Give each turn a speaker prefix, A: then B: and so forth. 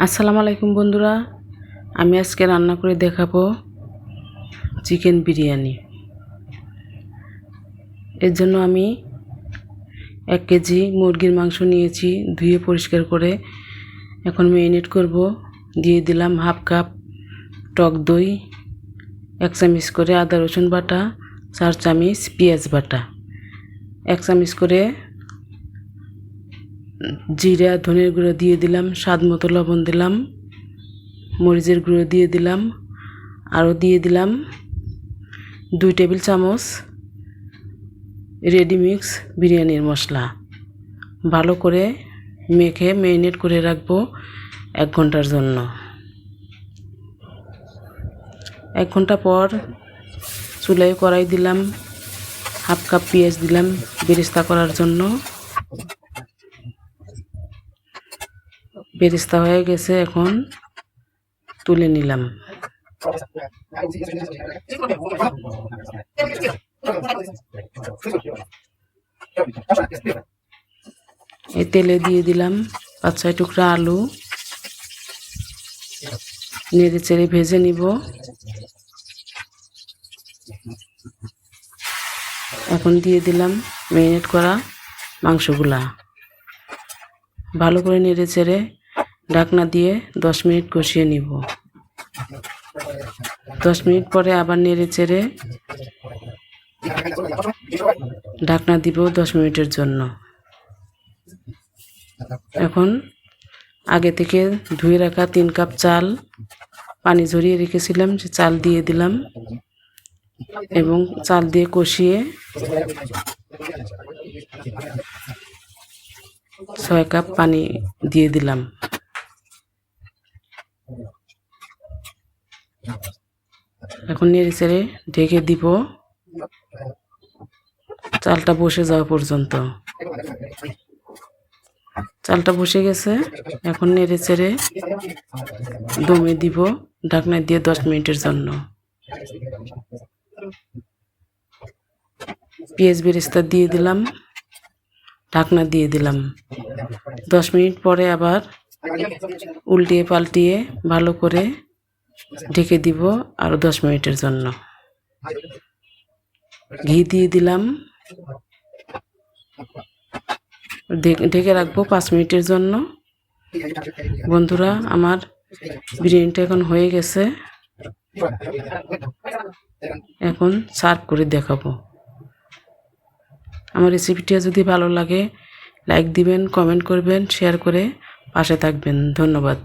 A: আসসালামু আলাইকুম বন্ধুরা, আমি আজকে রান্না করে দেখাবো চিকেন বিরিয়ানি। এর জন্য আমি 1 কেজি মুরগির মাংস নিয়েছি, ধুয়ে পরিষ্কার করে এখন ম্যারিনেট করব। দিয়ে দিলাম হাফ কাপ টক দই, 1 চামচ করে আদা রসুন বাটা, 4 চামচ পেঁয়াজ বাটা, 1 চামচ করে জিরা ধনের গুঁড়ো দিয়ে দিলাম, স্বাদ মতো লবণ দিলাম, মরিচের গুঁড়ো দিয়ে দিলাম, আরও দিয়ে দিলাম 2 টেবিল চামচ রেডি মিক্স বিরিয়ানির মশলা। ভালো করে মেখে ম্যারিনেট করে রাখবো 1 ঘন্টার জন্য। 1 ঘন্টা পর চুলায় কড়াই দিলাম, হাফ কাপ পেঁয়াজ দিলাম বেরেস্তা করার জন্য। বেরেস্তা হয়ে গেছে, এখন তুলে নিলাম। এই তেলে দিয়ে দিলাম 5-6 টুকরা আলু, নেড়ে চেড়ে ভেজে নিব। এখন দিয়ে দিলাম ম্যারিনেট করা মাংসগুলা, ভালো করে নেড়ে চেড়ে ঢাকনা দিয়ে 10 মিনিট কষিয়ে নিব। 10 মিনিট পরে আবার নেড়ে চেড়ে ঢাকনা দিব 10 মিনিটের জন্য। এখন আগে থেকে ধুয়ে রাখা 3 কাপ চাল পানি ঝরিয়ে রেখেছিলাম, সে চাল দিয়ে দিলাম এবং চাল দিয়ে কষিয়ে 6 কাপ পানি দিয়ে দিলাম। এখন নেড়ে চেড়ে ঢেকে দিব চালটা বসে যাওয়া পর্যন্ত। চালটা বসে গেছে, এখন নেড়ে চেড়ে দমে দিব ঢাকনা দিয়ে 10 মিনিটের জন্য। পেঁয়াজ বেরেস্তা দিয়ে দিলাম, ঢাকনা দিয়ে দিলাম। 10 মিনিট পরে আবার উল্টিয়ে পাল্টিয়ে ভালো করে ঢেকে দিব আরও 10 মিনিটের জন্য। ঘি দিয়ে দিলাম, ঢেকে রাখবো 5 মিনিটের জন্য। বন্ধুরা, আমার বিরিয়ানিটা এখন হয়ে গেছে, এখন সার্ভ করে দেখাবো। আমার রেসিপিটা যদি ভালো লাগে লাইক দিবেন, কমেন্ট করবেন, শেয়ার করে পাশে থাকবেন। ধন্যবাদ।